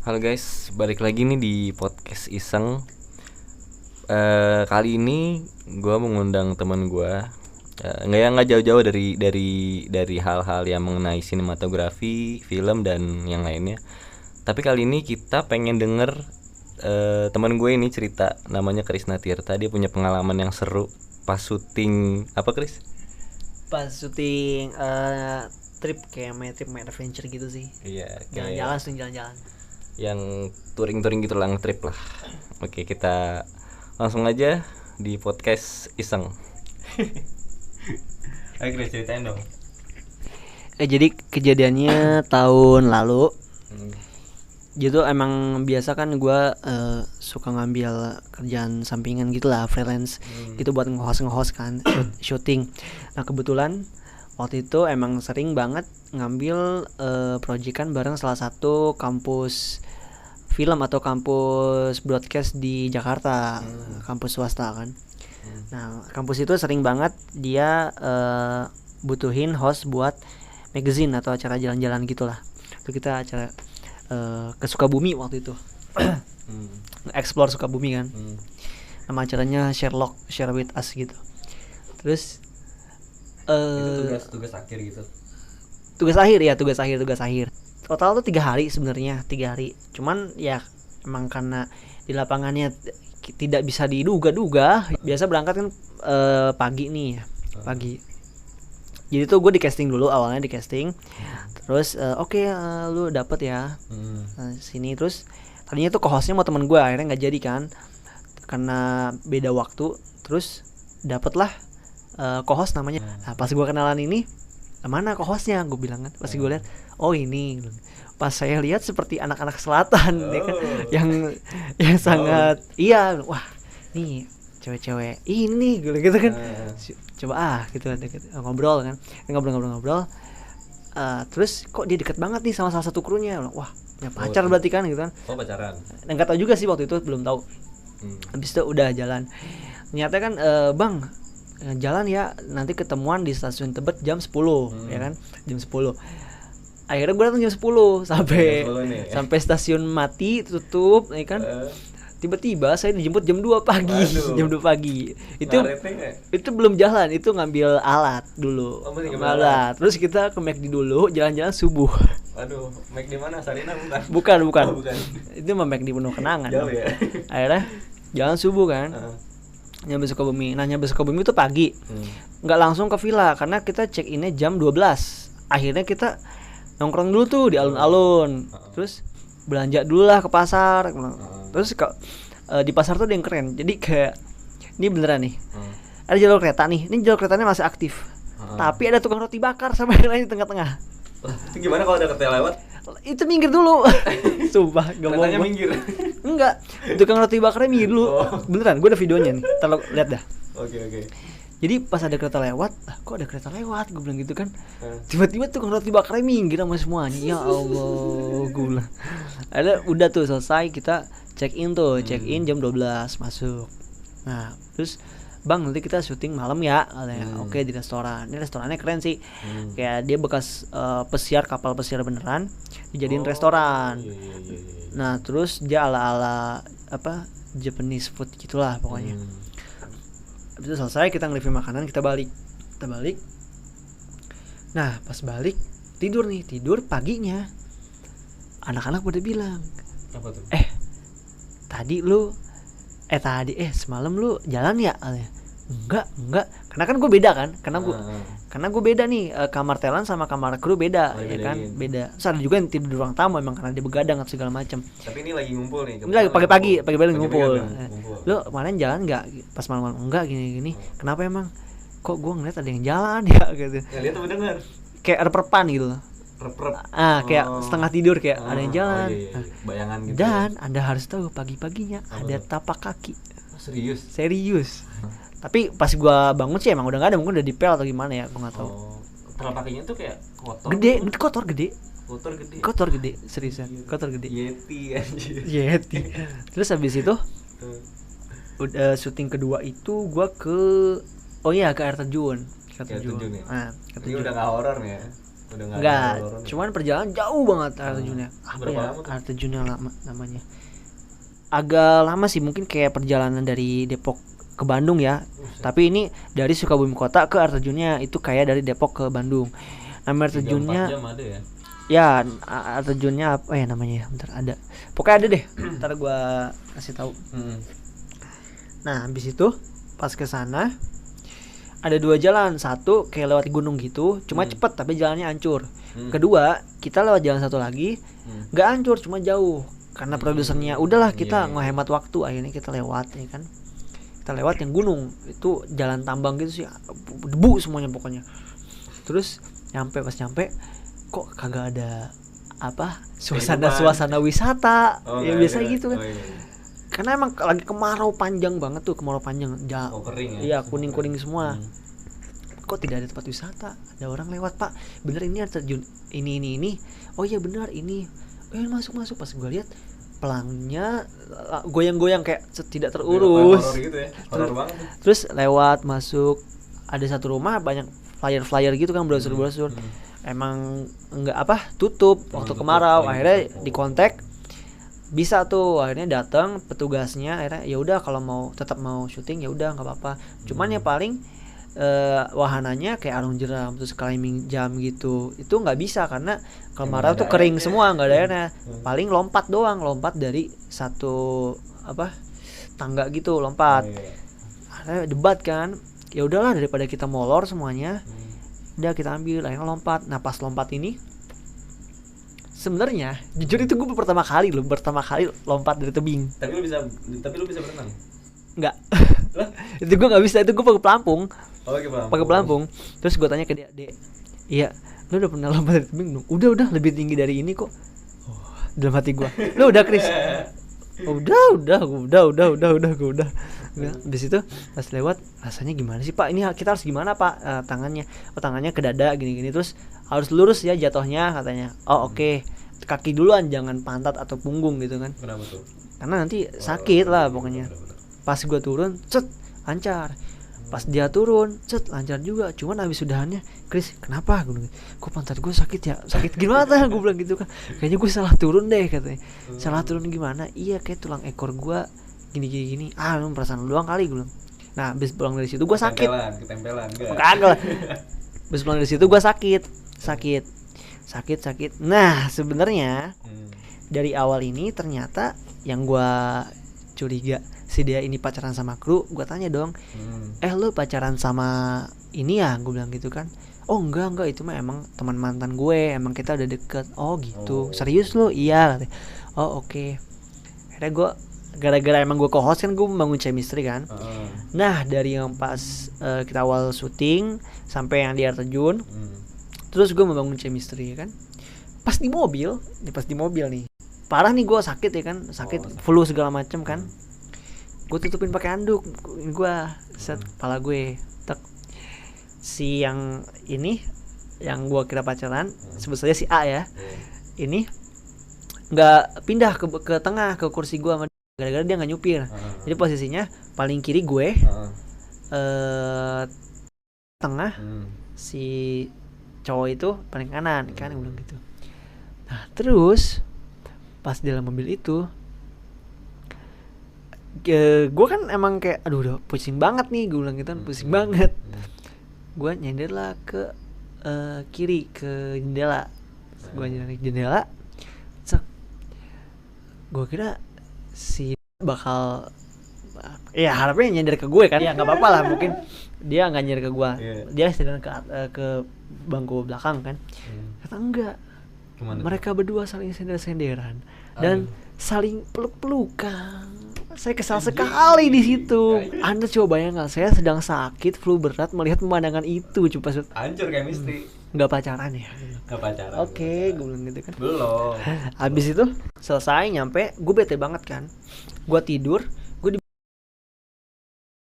Halo guys, balik lagi nih di podcast iseng. Kali ini gue mengundang teman gue, nggak jauh-jauh dari hal-hal yang mengenai sinematografi, film dan yang lainnya. Tapi kali ini kita pengen denger teman gue ini cerita, namanya Krisna Tirta. Dia punya pengalaman yang seru pas syuting apa, Kris? Pas syuting trip kayak main adventure gitu sih. Iya, Jalan-jalan. Yang touring gitu lah, trip lah. Oke, kita langsung aja di podcast iseng. Ayo Chris, ceritain dong. Jadi kejadiannya tahun lalu. Jadi emang biasa kan gue suka ngambil kerjaan sampingan gitulah, freelance gitu buat nge-host kan, syuting. Nah kebetulan waktu itu emang sering banget ngambil proyekan bareng salah satu kampus film atau kampus broadcast di Jakarta, kampus swasta kan. Nah kampus itu sering banget dia butuhin host buat magazine atau acara jalan-jalan gitulah. Itu kita acara ke Sukabumi waktu itu. Explore Sukabumi kan. Nama acaranya Share with Us gitu. Terus itu tugas akhir gitu. Tugas akhir. Total tuh 3 hari sebenarnya, 3 hari. Cuman ya emang karena di lapangannya tidak bisa diduga-duga. Biasa berangkat kan pagi nih ya, pagi. Jadi tuh gue di casting dulu, awalnya di casting. Terus lu dapet ya sini. Terus tadinya tuh co-hostnya mau temen gue, akhirnya nggak jadi kan karena beda waktu. Terus dapet lah co-host namanya. Nah pas gue kenalan ini, mana co-hostnya, gue bilang kan. Pas gue lihat, oh ini. Pas saya lihat seperti anak-anak selatan, ya kan? yang sangat iya, wah nih cewek-cewek ini gitu kan. Coba gitu ngobrol kan, ngobrol. Terus kok dia deket banget nih sama salah satu krunya. Wah punya pacar berarti kan gitu kan. Oh pacaran. Nggak tahu juga sih waktu itu, belum tahu. Habis itu udah jalan. Ternyata kan bang jalan ya, nanti ketemuan di stasiun Tebet jam 10 ya kan, jam 10. Akhirnya gue datang jam 10 sampai stasiun mati tutup ya kan. Tiba-tiba saya dijemput jam 2 pagi. Jam 2 pagi. Itu belum jalan, itu ngambil alat dulu. Alat. Terus kita ke McD dulu, jalan-jalan subuh. Aduh, McD mana? Sarina bukan? Bukan. Oh, bukan. Itu mah McD penuh kenangan. Jauh ya. Akhirnya jalan subuh kan. Nyampe Sukabumi. Nah nyampe Sukabumi itu pagi. Nggak langsung ke villa karena kita check innya jam 12. Akhirnya kita nongkrong dulu tuh di alun-alun. Terus belanja dulu lah ke pasar. Terus di pasar tuh ada yang keren. Jadi kayak ini beneran nih. Ada jalur kereta nih. Ini jalur keretanya masih aktif. Tapi ada tukang roti bakar sama yang lain di tengah-tengah. Itu gimana kalau ada kereta lewat? Itu minggir dulu. Sumpah, gak mau. Keretanya minggir. Enggak. Tukang roti bakarnya minggir dulu. Beneran, gue ada videonya nih. Ntar lo lihat dah. Oke. Jadi pas ada kereta lewat, kok ada kereta lewat? Gue bilang gitu kan. Tiba-tiba tukang roti bakarnya minggir sama semuanya. Ya Allah, gue bilang. Udah tuh selesai, kita check in jam 12 masuk. Nah, terus bang nanti kita syuting malam ya, Oke, di restoran. Ini restorannya keren sih. Kayak dia bekas kapal pesiar beneran dijadiin restoran. Iya. Nah terus dia ala apa Japanese food gitulah pokoknya. Habis itu selesai kita nge-review makanan, kita balik. Nah pas balik tidur paginya anak-anak pada bilang, apa tuh? Semalam lu jalan ya? Enggak, karena kan gue beda kan, karena gue beda nih, kamar Thailand sama kamar kru beda, ya kan, beda. Terus ada juga yang tidur di ruang tamu emang karena dia begadang atau segala macam. Tapi ini lagi ngumpul nih. Ini lagi pagi-pagi ngumpul. Lu kemarin jalan nggak pas malam-malam? Enggak, gini. Kenapa emang? Kok gue ngeliat ada yang jalan ya gitu. Ya lihat apa dengar? Kayak rep-repan gitu. Kayak setengah tidur kayak ada yang jalan. Bayangan gitu. Dan Anda harus tahu pagi-paginya ada tapak kaki. Serius. Tapi pas gua bangun sih emang udah nggak ada, mungkin udah dipel atau gimana ya, gua nggak tahu. Telapak kakinya tuh kayak kotor gede, seriusan, kotor gede. Yeti. Terus habis itu udah syuting kedua itu gua ke air terjun. Air terjun ya. Nah, ini udah nggak horor ya? Udah nggak ada Enggak, lorong. cuman perjalanan jauh banget air terjunnya. Apa Berapa ya? lama tuh? Air terjunnya lama namanya. Agak lama sih, mungkin kayak perjalanan dari Depok ke Bandung ya. Tapi ini dari Sukabumi kota ke air terjunnya itu kayak dari Depok ke Bandung. Nama air 3-4 terjunnya jam ada ya. ya air terjunnya apa ya namanya ya? Bentar ada. Pokoknya ada deh. Ntar gua kasih tahu. Nah, habis itu pas ke sana ada dua jalan, satu kayak lewat gunung gitu, cuma cepet tapi jalannya hancur. Kedua, kita lewat jalan satu lagi, nggak hancur, cuma jauh. Karena produsernya udahlah kita ngehemat waktu, akhirnya kita lewat ya kan. Kita lewat yang gunung, itu jalan tambang gitu sih, debu semuanya pokoknya. Terus pas nyampe kok kagak ada apa suasana wisata. Ya biasa gitu kan. Karena emang lagi kemarau panjang banget tuh, kering ya. Iya, kuning semua. Kok tidak ada tempat wisata? Ada orang lewat, Pak. Bener ini ada terjun ini. Oh iya benar ini. Masuk. Pas gue lihat pelangnya goyang-goyang kayak tidak terurus. Gitu ya. Horor banget. Terus lewat masuk ada satu rumah banyak flyer gitu kan, brosur. Emang enggak tutup waktu kemarau. Akhirnya dikontak. Bisa tuh, akhirnya datang petugasnya, akhirnya ya udah kalau tetap mau syuting ya udah nggak apa-apa. Cuman ya paling wahananya kayak arung jeram terus climbing jam gitu itu nggak bisa karena kemarau tuh kering semua, nggak ada airnya. Paling lompat dari satu tangga gitu lompat. Akhirnya debat kan, ya udahlah daripada kita molor semuanya, udah kita ambil, akhirnya lompat. Nah pas lompat ini sebenarnya jujur itu gue pertama kali lompat dari tebing. Tapi lu bisa berenang? Enggak. Itu gue nggak bisa, itu gue pakai pelampung. Pakai pelampung. Terus gue tanya ke dia, "Dek, iya, lu udah pernah lompat dari tebing belum?" Udah, lebih tinggi dari ini kok. Dalam hati gue, "Lu udah, Chris?" Udah. Habis itu pas lewat, rasanya gimana sih, Pak? Ini kita harus gimana, Pak? Tangannya ke dada gini-gini, terus harus lurus ya jatuhnya katanya. Oh oke. Kaki duluan, jangan pantat atau punggung gitu kan. Kenapa tuh? Karena nanti sakit lah pokoknya. Pas gue turun, lancar. Pas dia turun, lancar juga. Cuman habis udahannya, "Chris, kenapa?" Gue bilang, "Kok pantat gue sakit ya?" "Sakit gimana?" Gue bilang gitu kan. "Kayaknya gue salah turun deh," katanya. "Salah turun gimana?" "Iya, kayak tulang ekor gue gini. Lu perasaan lu doang kali," gue bilang. Nah, habis pulang dari situ gue sakit. Ketempelan enggak? Kagak. Habis pulang dari situ gue sakit. Nah, sebenarnya dari awal ini ternyata yang gue curiga si dia ini pacaran sama kru, gue tanya dong, "Lu pacaran sama ini ya?" Gue bilang gitu kan. "Oh enggak, itu mah emang teman mantan gue, emang kita udah deket." "Oh gitu, serius lu?" "Iya," katanya. "Oh oke." Akhirnya gue gara-gara emang gue co-host kan, gue membangun chemistry kan. Nah dari yang pas kita awal syuting sampai yang di air terjun, terus gue membangun chemistry kan. Pas di mobil nih, parah nih gue sakit ya kan, flu segala macem kan. Gue tutupin pakai handuk, gue kepala gue. Si yang ini, yang gue kira pacaran, sebut saja si A ya. Ini nggak pindah ke tengah ke kursi gue, gara-gara dia nggak nyupir. Jadi posisinya paling kiri gue, tengah, si cowok itu paling kanan kan, gue bilang gitu. Nah terus pas di dalam mobil itu, gue kan emang kayak udah pusing banget nih, gue bilang gitu kan, pusing banget. Gue nyender lah ke kiri ke jendela. Gue nyender ke jendela, gue kira si bakal ya harapnya nyender ke gue kan, ya nggak apa-apa lah, mungkin dia nggak nyender ke gue, dia sedang ke bangku belakang kan. Kata enggak. Mereka berdua saling sender-senderan dan saling peluk-pelukan. Saya kesal sekali di situ. Anda coba bayangkan, saya sedang sakit flu berat melihat pemandangan itu. Coba hancur chemistry. Nggak pacaran ya? Nggak pacaran. Oke, gue bilang gitu kan. Belum. Habis itu selesai nyampe, gue bete banget kan. Gue tidur.